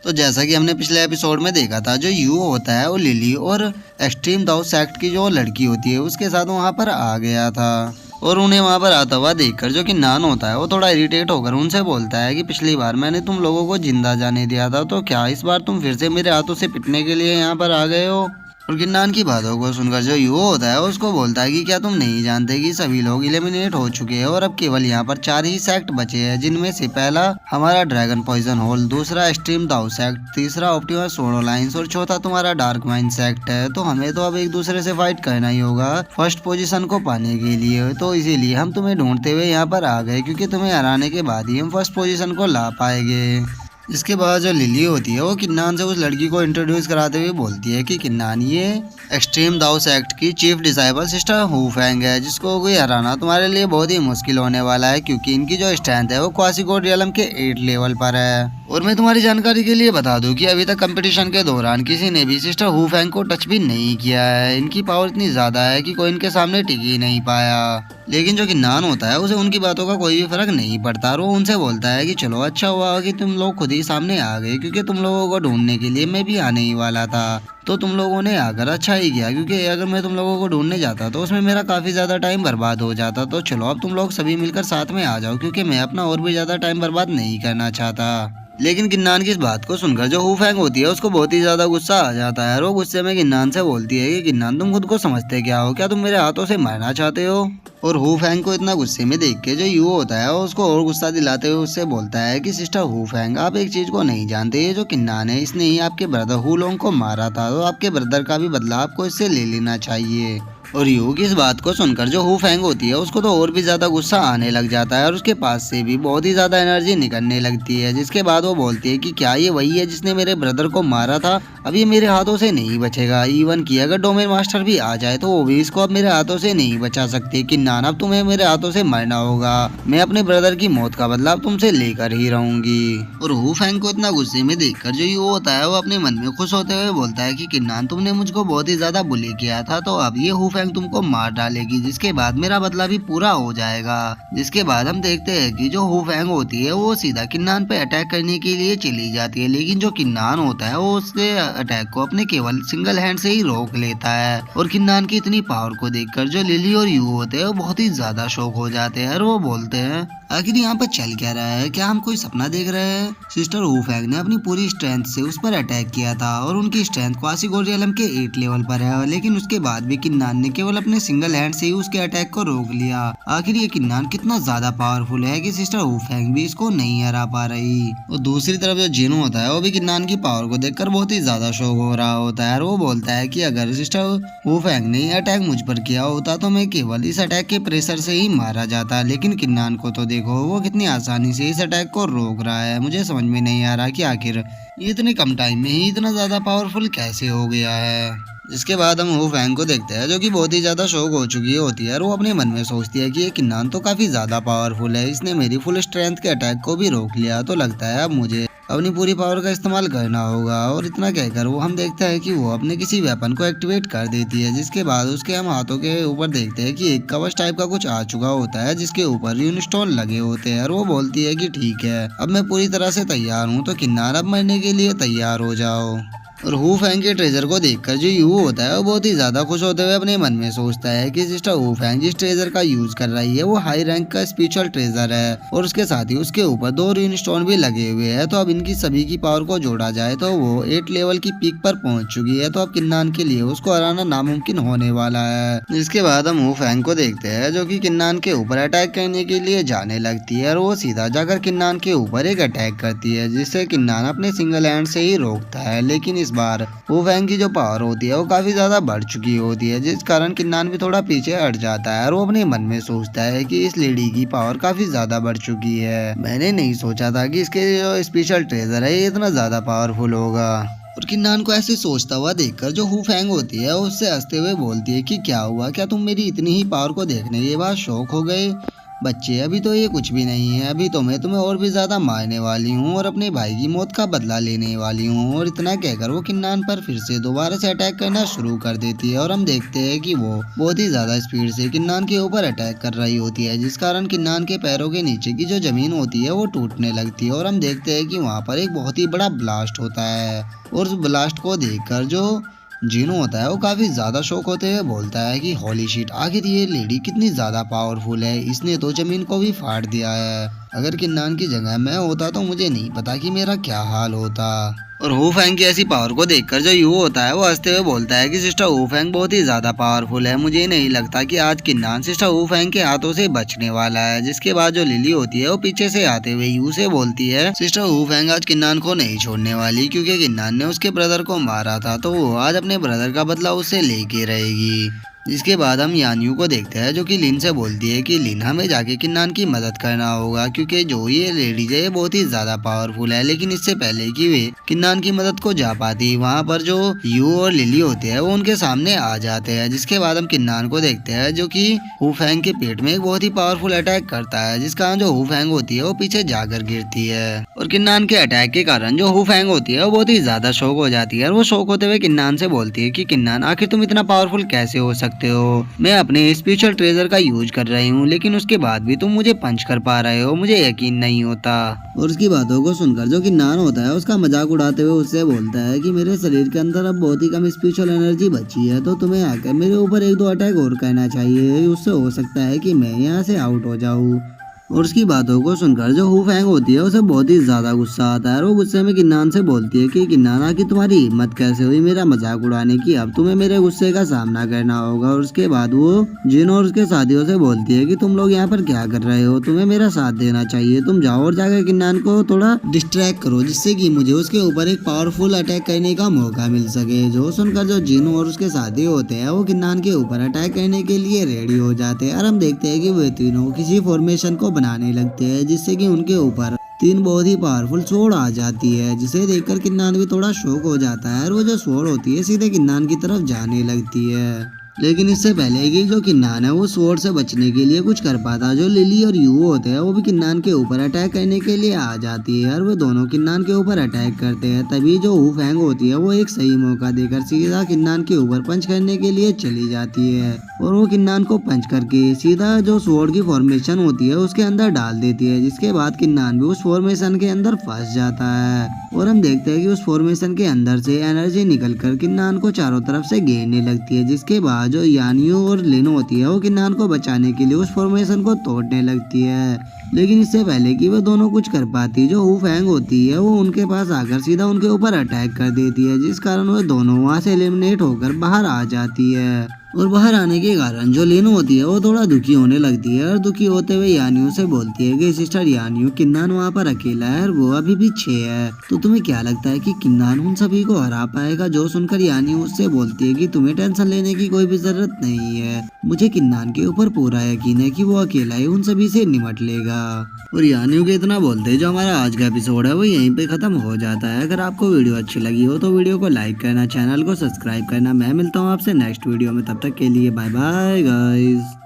तो जैसा कि हमने पिछले एपिसोड में देखा था, जो यू होता है वो लिली और एक्सट्रीम दाउ सेक्ट की जो लड़की होती है उसके साथ वहाँ पर आ गया था। और उन्हें वहाँ पर आता हुआ देखकर जो कि नान होता है वो थोड़ा इरिटेट होकर उनसे बोलता है कि पिछली बार मैंने तुम लोगों को जिंदा जाने दिया था, तो क्या इस बार तुम फिर से मेरे हाथों से पिटने के लिए यहाँ पर आ गए हो। और किन्नान की बातों को सुनकर जो यू होता है उसको बोलता है कि क्या तुम नहीं जानते कि सभी लोग इलिमिनेट हो चुके हैं और अब केवल यहाँ पर 4 ही सेक्ट बचे हैं, जिनमें से पहला हमारा ड्रैगन पॉइजन होल, दूसरा एक्सट्रीम दाउ सेक्ट, तीसरा ऑप्टिमस सोडो लाइन्स और चौथा तुम्हारा डार्क माइंड सेक्ट है। तो हमें तो अब एक दूसरे से फाइट करना ही होगा फर्स्ट पोजीशन को पाने के लिए। तो इसीलिए हम तुम्हें ढूंढते हुए यहाँ पर आ गए, क्योंकि तुम्हें हराने के बाद ही हम फर्स्ट पोजीशन को ला पाएंगे। इसके बाद जो लिली होती है वो किन्नान से उस लड़की को इंट्रोड्यूस कराते हुए बोलती है कि किन्नान ये एक्सट्रीम दाउ सेक्ट की चीफ डिसाइबल सिस्टर हू फेंग है, जिसको कोई हराना तुम्हारे लिए बहुत ही मुश्किल होने वाला है, क्योंकि इनकी जो स्ट्रेंथ है वो क्वासीकोड रियलम के 8 लेवल पर है। और मैं तुम्हारी जानकारी के लिए बता दूं कि अभी तक कंपटीशन के दौरान किसी ने भी सिस्टर हू फेंग को टच भी नहीं किया है। इनकी पावर इतनी ज्यादा है कि कोई इनके सामने टिक ही नहीं पाया। लेकिन जो कि नान होता है उसे उनकी बातों का कोई भी फर्क नहीं पड़ता। वो उनसे बोलता है कि चलो अच्छा हुआ कि तुम लोग खुद ही सामने आ गए, क्योंकि तुम लोगों को ढूंढने के लिए मैं भी आने ही वाला था। तो तुम लोगों ने आकर अच्छा ही किया, क्योंकि अगर मैं तुम लोगों को ढूंढने जाता तो उसमें मेरा काफी ज्यादा टाइम बर्बाद हो जाता। तो चलो अब तुम लोग सभी मिलकर साथ में आ जाओ, क्योंकि मैं अपना और भी ज्यादा टाइम बर्बाद नहीं करना चाहता। लेकिन किन्नान की इस बात को सुनकर जो हू फेंग होती है उसको बहुत ही ज्यादा गुस्सा आ जाता है। और वो गुस्से में किन्नान से बोलती है कि किन्नान तुम खुद को समझते क्या हो, क्या तुम मेरे हाथों से मरना चाहते हो। और हू फेंग को इतना गुस्से में देख के जो यू होता है उसको और गुस्सा दिलाते हुए उससे बोलता है कि सिस्टर हू फेंग, आप एक चीज को नहीं जानते, ये जो किन्नान है इसने ही आपके ब्रदर हू लोंग को मारा था, तो आपके ब्रदर का भी बदला आपको इससे ले लेना चाहिए। और यू की इस बात को सुनकर जो हू फेंग होती है उसको तो और भी ज्यादा गुस्सा आने लग जाता है और उसके पास से भी बहुत ही ज्यादा एनर्जी निकलने लगती है। जिसके बाद वो बोलती है कि क्या ये वही है जिसने मेरे ब्रदर को मारा था, अब ये मेरे हाथों से नहीं बचेगा। इवन कि अगर डोमेन मास्टर भी आ जाए तो वो भी इसको अब मेरे हाथों से नहीं बचा सकती। कि नाना अब तुम्हें मेरे हाथों से मरना होगा, मैं अपने ब्रदर की मौत का बदला अब तुमसे लेकर ही रहूंगी। और हू फेंग को इतना गुस्से में देखकर जो यू होता है वो अपने मन में खुश होते हुए बोलता है कि किन्नान तुमने मुझको बहुत ही ज्यादा बुली किया था, तो अब ये हू फेंग तुमको मार डालेगी, जिसके बाद मेरा बदला भी पूरा हो जाएगा। जिसके बाद हम देखते हैं कि जो हू फेंग होती है वो सीधा किन्नान पे अटैक करने के लिए चली जाती है, लेकिन जो किन्नान होता है वो उसके अटैक को अपने केवल सिंगल हैंड से ही रोक लेता है। और किन्नान की इतनी पावर को देखकर जो लिली और यू होते हैं वो बहुत ही ज्यादा शॉक हो जाते हैं और वो बोलते हैं आखिर यहाँ पर चल क्या रहा है, क्या हम कोई सपना देख रहे हैं। सिस्टर हू फेंग ने अपनी पूरी स्ट्रेंथ से उस पर अटैक किया था और उनकी स्ट्रेंथ क्वासीकोड रियलम के 8 लेवल पर है, लेकिन उसके बाद भी किन्नान ने केवल अपने सिंगल हैंड से ही उसके अटैक को रोक लिया। आखिर ये किन्नान कितना ज्यादा पावरफुल है कि सिस्टर हू फेंग भी इसको नहीं हरा पा रही। और दूसरी तरफ जो जिन होता है वो भी किन्नान की पावर को देखकर बहुत ही ज्यादा शौक हो रहा होता है और वो बोलता है कि अगर सिस्टर हू फेंग ने अटैक मुझ पर किया होता तो मैं केवल इस अटैक के प्रेशर से ही मारा जाता, लेकिन किन्नान को तो देखो वो कितनी आसानी से इस अटैक को रोक रहा है। मुझे समझ में नहीं आ रहा कि आखिर ये इतने कम टाइम में ही इतना ज्यादा पावरफुल कैसे हो गया है। इसके बाद हम हू फेंग को देखते हैं जो कि बहुत ही ज्यादा शौक हो चुकी होती है और वो अपने मन में सोचती है कि ये किन्नान तो काफी ज्यादा पावरफुल है, इसने मेरी फुल स्ट्रेंथ के अटैक को भी रोक लिया, तो लगता है अब मुझे अपनी पूरी पावर का इस्तेमाल करना होगा। और इतना कहकर वो हम देखते हैं कि वो अपने किसी वेपन को एक्टिवेट कर देती है, जिसके बाद उसके हम हाथों के ऊपर देखते हैं कि एक कवच टाइप का कुछ आ चुका होता है जिसके ऊपर रून स्टोन लगे होते हैं। और वो बोलती है कि ठीक है अब मैं पूरी तरह से तैयार हूँ, तो किन्नान अब मरने के लिए तैयार हो जाओ। और हू फेंग के ट्रेजर को देखकर जो यू होता है वो बहुत ही ज्यादा खुश होते हुए अपने मन में सोचता है कि सिस्टर हू फेंग जिस ट्रेजर का यूज कर रही है वो हाई रैंक का स्पिरिचुअल ट्रेजर है और उसके साथ ही उसके ऊपर 2 रून स्टोन भी लगे हुए हैं। तो अब इनकी सभी की पावर को जोड़ा जाए तो वो 8 लेवल की पीक पर पहुंच चुकी है, तो अब किन्नान के लिए उसको हराना नामुमकिन होने वाला है। इसके बाद हम हू फेंग को देखते हैं जो कि किन्नान के ऊपर अटैक करने के लिए जाने लगती है और वो सीधा जाकर किन्नान के ऊपर एक अटैक करती है, जिससे किन्नान अपने सिंगल हैंड से ही रोकता है। लेकिन इस बार हू फेंग की जो पावर होती है वो काफी ज्यादा बढ़ चुकी होती है, जिस कारण किन्नान भी थोड़ा पीछे हट जाता है और वो अपने मन में सोचता है कि इस लेडी की पावर काफी ज्यादा बढ़ चुकी है, मैंने नहीं सोचा था कि इसके जो स्पेशल ट्रेजर है ये इतना ज्यादा पावरफुल होगा। और किन्नान को ऐसे सोचता हुआ देखकर जो हू फेंग होती है उससे हंसते हुए बोलती है कि क्या हुआ, क्या तुम मेरी इतनी ही पावर को देखने के बाद शौक हो गए। बच्चे अभी तो ये कुछ भी नहीं है, अभी तो मैं तुम्हें और भी ज्यादा मारने वाली हूँ और अपने भाई की मौत का बदला लेने वाली हूँ। और इतना कहकर वो किन्नान पर फिर से दोबारा से अटैक करना शुरू कर देती है और हम देखते हैं कि वो बहुत ही ज्यादा स्पीड से किन्नान के ऊपर अटैक कर रही होती है, जिस कारण किन्नान के पैरों के नीचे की जो जमीन होती है वो टूटने लगती है। और हम देखते हैं कि वहाँ पर एक बहुत ही बड़ा ब्लास्ट होता है और उस ब्लास्ट को देखकर जो जिनो होता है वो काफी ज्यादा शौक होते हुए बोलता है कि होली शिट, आखिर ये लेडी कितनी ज्यादा पावरफुल है, इसने तो जमीन को भी फाड़ दिया है। अगर किन्नान की जगह मैं होता तो मुझे नहीं पता कि मेरा क्या हाल होता। और हु फैंग की ऐसी पावर को देखकर जो यू होता है वो हंसते हुए बोलता है कि सिस्टर हु फैंग बहुत ही ज्यादा पावरफुल है, मुझे नहीं लगता कि आज किन्नान सिस्टर हु फैंग के हाथों से बचने वाला है। जिसके बाद जो लिली होती है वो पीछे से आते हुए यू से बोलती है सिस्टर हु फैंग आज किन्नान को नहीं छोड़ने वाली, क्योंकि किन्नान ने उसके ब्रदर को मारा था तो वो आज अपने ब्रदर का बदला उससे लेके रहेगी। जिसके बाद हम यान्यू को देखते हैं जो कि लिन से बोलती है कि लिन हमें जाके किन्नान की मदद करना होगा, क्योंकि जो ये लेडीज है बहुत ही ज्यादा पावरफुल है। लेकिन इससे पहले कि वे किन्नान की मदद को जा पाती वहाँ पर जो यू और लिली होते हैं वो उनके सामने आ जाते हैं। जिसके बाद हम किन्नान को देखते हैं जो कि हु फैंग के पेट में एक बहुत ही पावरफुल अटैक करता है, जिस कारण जो हु फैंग होती है वो पीछे जाकर गिरती है। और किन्नान के अटैक के कारण जो हु फैंग होती है वो बहुत ही ज्यादा शॉक हो जाती है और वो शॉक होते हुए किन्नान से बोलती है कि किन्नान आखिर तुम इतना पावरफुल कैसे हो सकते हो, मैं अपने स्पेशल ट्रेजर का यूज कर रही हूँ लेकिन उसके बाद भी तुम मुझे पंच कर पा रहे हो, मुझे यकीन नहीं होता। और उसकी बातों को सुनकर जो किन्नान होता है उसका मजाक उड़ाते हुए उससे बोलता है कि मेरे शरीर के अंदर अब बहुत ही कम स्पेशल एनर्जी बची है, तो तुम्हें आकर मेरे ऊपर एक दो अटैक और करना चाहिए, उससे हो सकता है कि मैं यहाँ से आउट हो जाऊँ। और उसकी बातों को सुनकर जो हु फैंग होती है उसे बहुत ही ज्यादा गुस्सा आता है और वो गुस्से में किन्नान से बोलती है कि किन्नान आखिर तुम्हारी हिम्मत कैसे हुई मेरा मजाक उड़ाने की, अब तुम्हें मेरे गुस्से का सामना करना होगा। और उसके बाद वो जिन और उसके साथियों से बोलती है कि तुम लोग यहाँ पर क्या कर रहे हो, तुम्हें मेरा साथ देना चाहिए, तुम जाओ और जाकर किन्नान को थोड़ा डिस्ट्रैक्ट करो जिससे कि मुझे उसके ऊपर एक पावरफुल अटैक करने का मौका मिल सके। जो सुनकर जो जिन और उसके साथी होते हैं वो किन्नान के ऊपर अटैक करने के लिए रेडी हो जाते हैं और हम देखते हैं कि वे तीनों किसी फॉर्मेशन को बनाने लगते हैं जिससे कि उनके ऊपर तीन बहुत ही पावरफुल स्वॉर्ड आ जाती है, जिसे देखकर किन्नान भी थोड़ा शॉक हो जाता है और वो जो स्वॉर्ड होती है सीधे किन्नान की तरफ जाने लगती है। लेकिन इससे पहले कि जो किन्नान है वो स्वॉर्ड से बचने के लिए कुछ कर पाता, जो लिली और यू होते हैं वो भी किन्नान के ऊपर अटैक करने के लिए आ जाती है और वो दोनों किन्नान के ऊपर अटैक करते हैं। तभी जो हु फैंग होती है वो एक सही मौका देकर सीधा किन्नान के ऊपर पंच करने के लिए चली जाती है और वो किन्नान को पंच करके सीधा जो स्वॉर्ड की फॉर्मेशन होती है उसके अंदर डाल देती है। जिसके बाद किन्नान भी उस फॉर्मेशन के अंदर फंस जाता है और हम देखते हैं कि उस फॉर्मेशन के अंदर से एनर्जी निकलकर किन्नान को चारों तरफ से घेरने लगती है। जिसके बाद जो यानियो और लिन होती है वो किन्नान को बचाने के लिए उस फॉर्मेशन को तोड़ने लगती है। लेकिन इससे पहले कि वो दोनों कुछ कर पाती, जो हु फैंग होती है वो उनके पास आकर सीधा उनके ऊपर अटैक कर देती है, जिस कारण वो दोनों वहां से एलिमिनेट होकर बाहर आ जाती है। और बाहर आने के कारण जो लिन होती है वो थोड़ा दुखी होने लगती है और दुखी होते हुए यानियो से बोलती है कि सिस्टर यानियो, किन्नान वहाँ पर अकेला है और वो अभी भी 6 है, तो तुम्हें क्या लगता है कि किन्नान उन सभी को हरा पाएगा। जो सुनकर यानियो उससे बोलती है कि तुम्हें टेंशन लेने की कोई भी जरूरत नहीं है, मुझे किन्नान के ऊपर पूरा यकीन है कि वो अकेला ही उन सभी से निपट लेगा। और यानियो के इतना बोलते जो हमारा आज का एपिसोड है वो यहीं पे खत्म हो जाता है। अगर आपको वीडियो अच्छी लगी हो तो वीडियो को लाइक करना, चैनल को सब्सक्राइब करना। मैं मिलता हूँ आपसे नेक्स्ट वीडियो में, तब तक के लिए बाय बाय गाइस।